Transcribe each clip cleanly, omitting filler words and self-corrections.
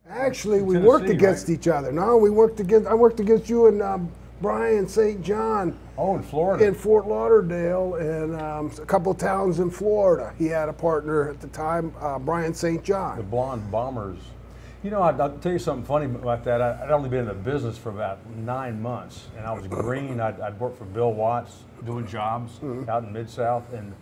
Actually, we worked against each other. No, we worked against. I worked against you and Brian St. John. Oh, in Florida. In Fort Lauderdale and a couple of towns in Florida. He had a partner at the time, Brian St. John. The Blonde Bombers. You know, I'll tell you something funny about that. I'd only been in the business for about 9 months, and I was green. I'd worked for Bill Watts doing jobs out in Mid-South. And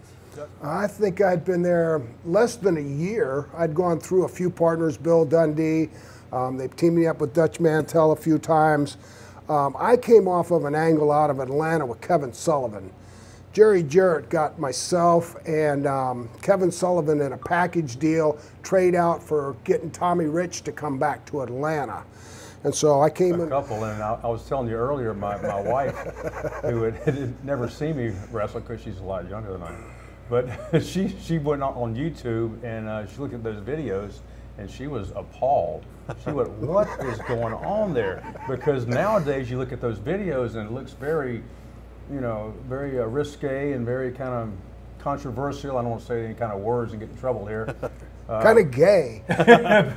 I think I'd been there less than a year. I'd gone through a few partners, Bill Dundee. They teamed me up with Dutch Mantel a few times. I came off of an angle out of Atlanta with Kevin Sullivan. Jerry Jarrett got myself and Kevin Sullivan in a package deal, trade out for getting Tommy Rich to come back to Atlanta. And so I came in. Couple, and I was telling you earlier, my wife, who had never seen me wrestle because she's a lot younger than I am, but she went on YouTube and she looked at those videos and she was appalled. She went, "What is going on there?" Because nowadays you look at those videos and it looks very, you know, very risque and very kind of controversial. I don't want to say any kind of words and get in trouble here. Kind of gay.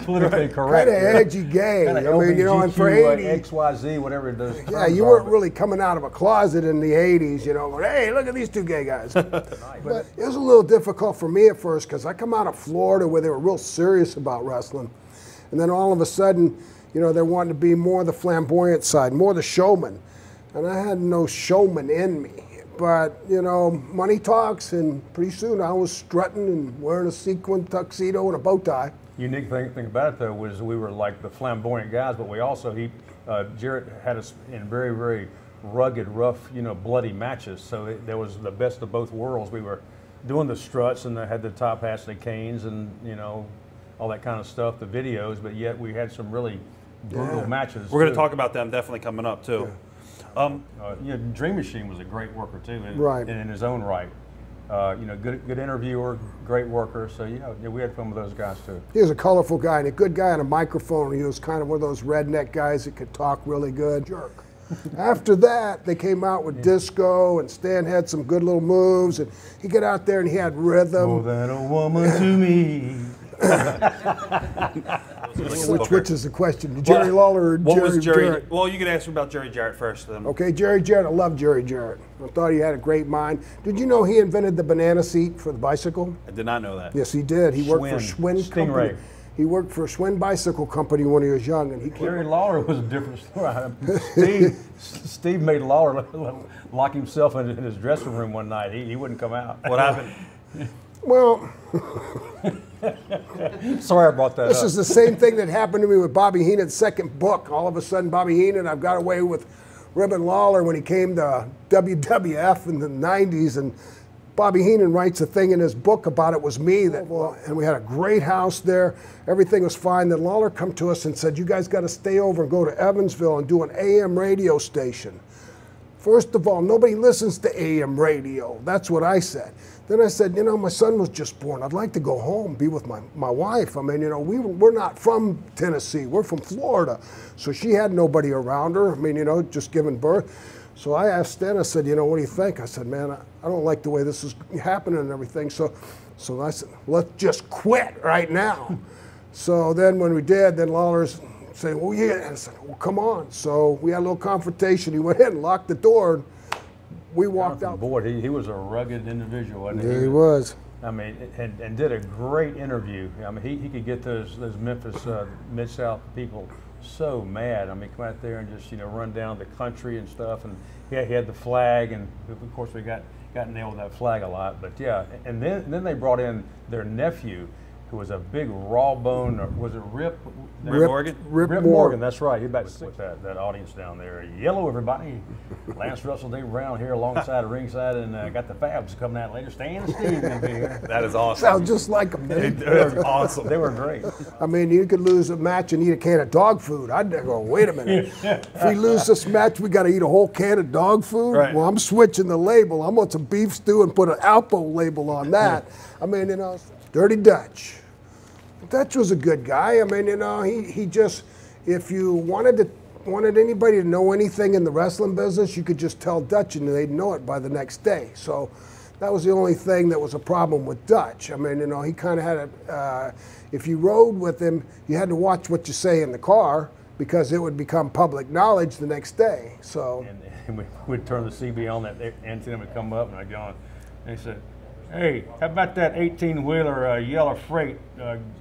Politically correct. Kind of edgy gay. Kinda I mean, you know, and for 80s, XYZ, whatever it does. yeah, you weren't really coming out of a closet in the 80s, you know, going, hey, look at these two gay guys. But it was a little difficult for me at first because I come out of Florida where they were real serious about wrestling. And then all of a sudden, you know, they wanted to be more the flamboyant side, more the showman. And I had no showman in me. But, you know, money talks, and pretty soon I was strutting and wearing a sequin tuxedo and a bow tie. Unique thing about it, though, was we were like the flamboyant guys, but we also, Jarrett had us in very, very rugged, rough, you know, bloody matches. So there was the best of both worlds. We were doing the struts and they had the top hats and the canes and, you know, all that kind of stuff, the videos, but yet we had some really brutal matches. We're going to talk about them definitely coming up, too. Yeah. You know, Dream Machine was a great worker too, in his own right. You know, good interviewer, great worker. So yeah, we had fun with those guys too. He was a colorful guy and a good guy on a microphone. He was kind of one of those redneck guys that could talk really good. Jerk. After that, they came out with disco, and Stan had some good little moves, and he got out there and he had rhythm. More than a woman to me. Which is the question? Jerry Lawler or Jerry Jarrett? Well, you can ask me about Jerry Jarrett first. Then. Okay, Jerry Jarrett. I love Jerry Jarrett. I thought he had a great mind. Did you know he invented the banana seat for the bicycle? I did not know that. Yes, he did. He worked for Schwinn Company. Stingray. He worked for Schwinn Bicycle Company when he was young, and he. Jerry Lawler was a different story. Steve made Lawler lock himself in his dressing room one night. He wouldn't come out. What happened? Well, sorry I brought that up. This is the same thing that happened to me with Bobby Heenan's second book. All of a sudden, Bobby Heenan, I've got away with Ribbon Lawler when he came to WWF in the 90s, and Bobby Heenan writes a thing in his book about it was me, and we had a great house there. Everything was fine. Then Lawler come to us and said, you guys got to stay over and go to Evansville and do an AM radio station. First of all, nobody listens to AM radio. That's what I said. Then I said, you know, my son was just born. I'd like to go home, be with my wife. I mean, you know, we're not from Tennessee. We're from Florida. So she had nobody around her. I mean, you know, just giving birth. So I asked Stan, I said, you know, what do you think? I said, man, I don't like the way this is happening and everything. So I said, let's just quit right now. So then when we did, then Lawler's saying, well, yeah. And I said, well, come on. So we had a little confrontation. He went in and locked the door. We walked out. Board. He was a rugged individual, wasn't he? Yeah, he was. I mean, and did a great interview. I mean, he could get those Memphis Mid-South people so mad. I mean, come out there and just, you know, run down the country and stuff. And yeah, he had the flag, and of course we got nailed with that flag a lot. But yeah, and then they brought in their nephew, who was a big raw bone, or was it Rip Morgan? Rip Morgan, that's right. He about with that audience down there. Yellow, everybody. Lance Russell, Dave Brown here alongside of ringside, and got the Fabs coming out later. Stan and Steve going to be here. That is awesome. Sounds just like them. That's awesome. They were great. I mean, you could lose a match and eat a can of dog food. I'd go, wait a minute. If we lose this match, we got to eat a whole can of dog food? Right. Well, I'm switching the label. I'm on some beef stew and put an Alpo label on that. I mean, you know, Dirty Dutch. Dutch was a good guy. I mean, you know, he just, if you wanted anybody to know anything in the wrestling business, you could just tell Dutch and they'd know it by the next day. So That was the only thing that was a problem with Dutch. I mean, you know, he kind of had a, if you rode with him, you had to watch what you say in the car because it would become public knowledge the next day. So. And we'd turn the CB on, that antenna would come up, and I'd go on, and he said, "Hey, how about that 18-wheeler yellow freight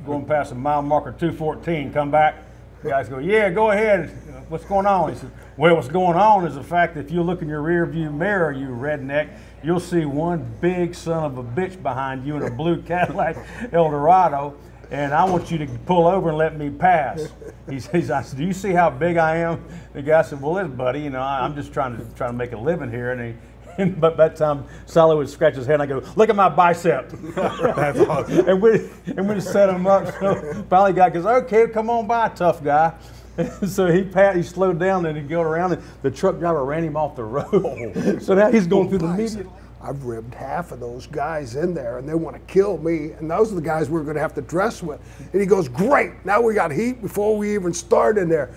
going past the mile marker 214, come back?" The guys go, "Yeah, go ahead. What's going on?" He said, "Well, what's going on is the fact that if you look in your rear view mirror, you redneck, you'll see one big son of a bitch behind you in a blue Cadillac Eldorado, and I want you to pull over and let me pass." I said, "Do you see how big I am?" The guy said, "Well, listen, buddy, you know, I'm just trying to make a living here." And but that time, Sally would scratch his head, and I go, "Look at my bicep." That's awesome. and we set him up. So finally, guy goes, "Okay, come on by, tough guy." So he slowed down, and he'd go around, and the truck driver ran him off the road. So now he's going through the median. I've ribbed half of those guys in there, and they want to kill me, and those are the guys we're going to have to dress with. And he goes, "Great, now we got heat before we even start in there."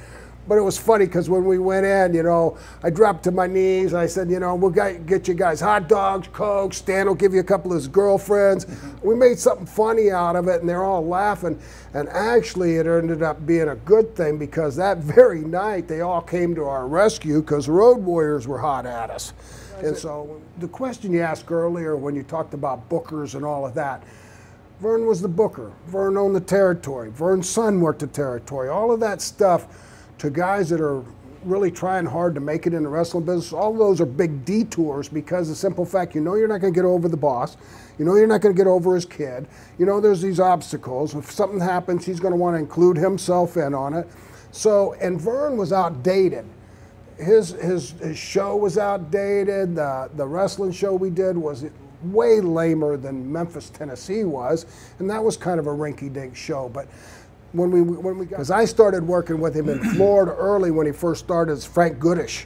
But it was funny because when we went in, you know, I dropped to my knees. I said, you know, we'll get you guys hot dogs, Coke. Stan will give you a couple of his girlfriends. We made something funny out of it, and they're all laughing. And actually, it ended up being a good thing because that very night, they all came to our rescue because Road Warriors were hot at us. And so the question you asked earlier when you talked about bookers and all of that, Verne was the booker. Verne owned the territory. Verne's son worked the territory. All of that stuff to guys that are really trying hard to make it in the wrestling business, all those are big detours because the simple fact, you know you're not going to get over the boss. You know you're not going to get over his kid. You know there's these obstacles. If something happens, he's going to want to include himself in on it. So, and Verne was outdated. His show was outdated. The wrestling show we did was way lamer than Memphis, Tennessee was, and that was kind of a rinky-dink show. But when we got, because I started working with him in Florida early when he first started as Frank Goodish,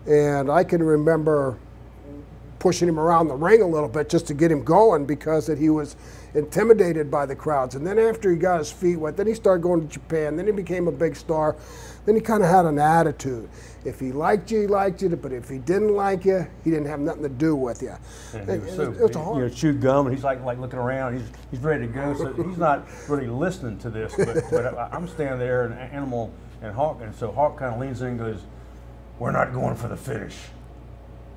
and I can remember pushing him around the ring a little bit just to get him going because that he was intimidated by the crowds. And then after he got his feet wet, then he started going to Japan, then he became a big star. Then he kind of had an attitude. If he liked you, but if he didn't like you, he didn't have nothing to do with you. And he was so, chewed gum, and he's like looking around. He's ready to go. So he's not really listening to this. But I'm standing there, and Animal and Hawk, and so Hawk kind of leans in and goes, "We're not going for the finish."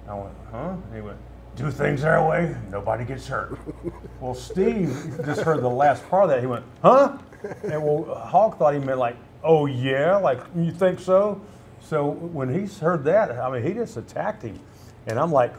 I went, "Huh?" And he went, "Do things their way, nobody gets hurt." Well, Steve just heard the last part of that. He went, "Huh?" And well, Hawk thought he meant like, "Oh yeah, like you think so?" So when he heard that, I mean, he just attacked him, and I'm like,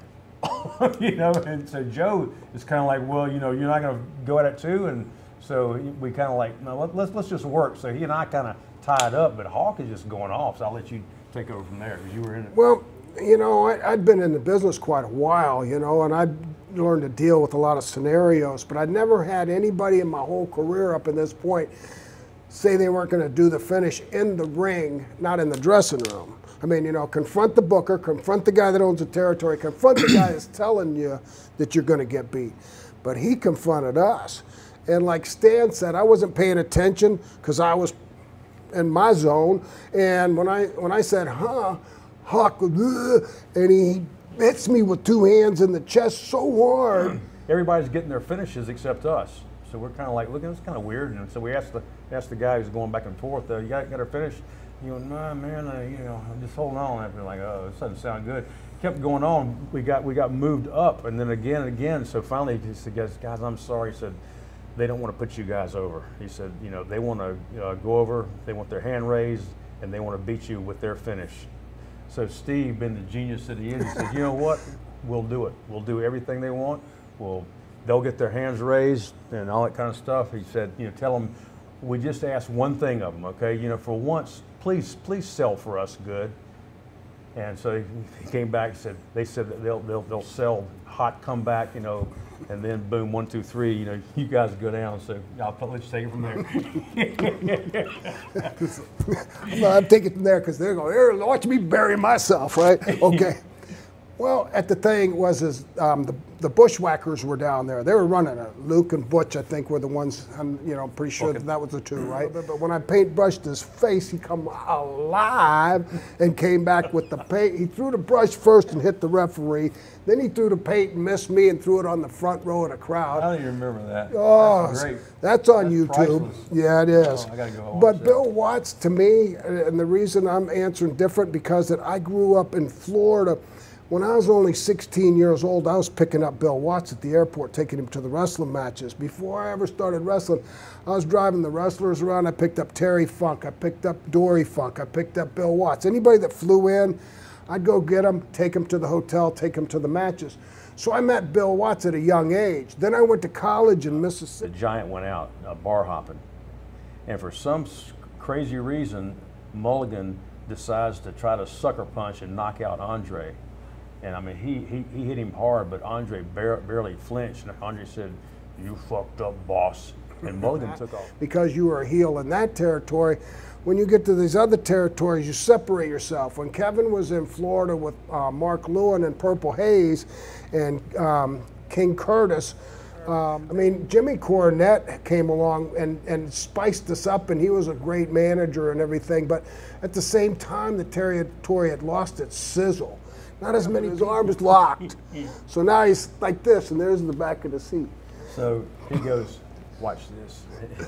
you know. And so Joe is kind of like, "Well, you know, you're not going to go at it too," and so we kind of like, "No, let's just work." So he and I kind of tied up, but Hawk is just going off. So I'll let you take over from there because you were in it. Well, you know, I'd been in the business quite a while, you know, and I'd learned to deal with a lot of scenarios, but I'd never had anybody in my whole career up to this point say they weren't going to do the finish in the ring, not in the dressing room. I mean, you know, confront the booker, confront the guy that owns the territory, confront the guy that's telling you that you're going to get beat. But he confronted us. And like Stan said, I wasn't paying attention because I was in my zone. And when I said, "Huh," Hawk goes, and he hits me with two hands in the chest so hard. Everybody's getting their finishes except us. So we're kind of like, looking, it's kind of weird. And so we asked the guy who's going back and forth, "You got our finish?" He went, "No, man, you know, I'm just holding on." And we're like, "Oh, this doesn't sound good." Kept going on. We got moved up, and then again and again. So finally, he said, "Guys, I'm sorry." He said, "They don't want to put you guys over." He said, "You know, they want to go over. They want their hand raised, and they want to beat you with their finish." So Steve, being the genius that he is, he said, "You know what? We'll do it. We'll do everything they want. They'll get their hands raised and all that kind of stuff." He said, "You know, tell them we just asked one thing of them, okay? You know, for once, please sell for us good." And so he came back and said, they said that they'll sell hot comeback, you know, and then boom, 1, 2, 3, you know, you guys go down. So I'll let you take it from there. Well, I'm taking it from there because they're going, "Here, watch me bury myself," right? Okay. Well, at the thing was the Bushwhackers were down there. They were running it. Luke and Butch, I think, were the ones. I'm pretty sure that was the two, right? But when I paintbrushed his face, he come alive and came back with the paint. He threw the brush first and hit the referee. Then he threw the paint and missed me and threw it on the front row of the crowd. I don't even remember that. Oh, that's great. That's on That's YouTube. priceless. Yeah, it is. Oh, I gotta go home But and Bill Watts, to me, and the reason I'm answering different because that I grew up in Florida. When I was only 16 years old, I was picking up Bill Watts at the airport, taking him to the wrestling matches. Before I ever started wrestling, I was driving the wrestlers around. I picked up Terry Funk. I picked up Dory Funk. I picked up Bill Watts. Anybody that flew in, I'd go get them, take them to the hotel, take them to the matches. So I met Bill Watts at a young age. Then I went to college in Mississippi. The Giant went out bar hopping, and for some crazy reason, Mulligan decides to try to sucker punch and knock out Andre. And I mean, he hit him hard, but Andre barely flinched. And Andre said, "You fucked up, boss." And Mulligan took off. Because you were a heel in that territory. When you get to these other territories, you separate yourself. When Kevin was in Florida with Mark Lewin and Purple Haze and King Curtis, I mean, Jimmy Cornette came along and spiced us up, and he was a great manager and everything. But at the same time, the territory had lost its sizzle. Not as many, his arms locked. So now he's like this, and there's the back of the seat. So he goes, watch this.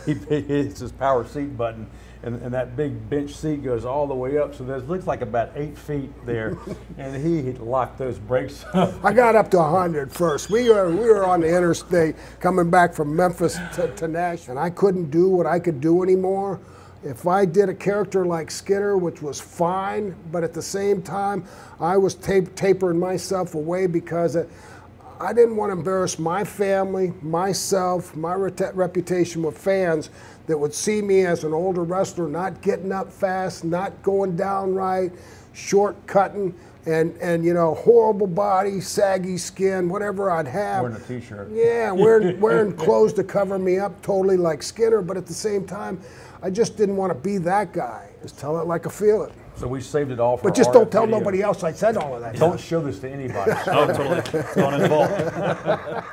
He hits his power seat button, and that big bench seat goes all the way up. So there looks like about 8 feet there, and he locked those brakes up. I got up to 100 first. We were on the interstate coming back from Memphis to Nashville, and I couldn't do what I could do anymore. If I did a character like Skinner, which was fine, but at the same time, I was tapering myself away because I didn't want to embarrass my family, myself, my reputation with fans that would see me as an older wrestler, not getting up fast, not going down right, short-cutting, and horrible body, saggy skin, whatever I'd have. Wearing a t-shirt. Yeah, wearing clothes to cover me up totally like Skinner, but at the same time, I just didn't want to be that guy. Just tell it like I feel it. So we saved it all for But just our don't tell video. nobody else I said all of that. Don't show this to anybody. Oh, totally. Don't involve.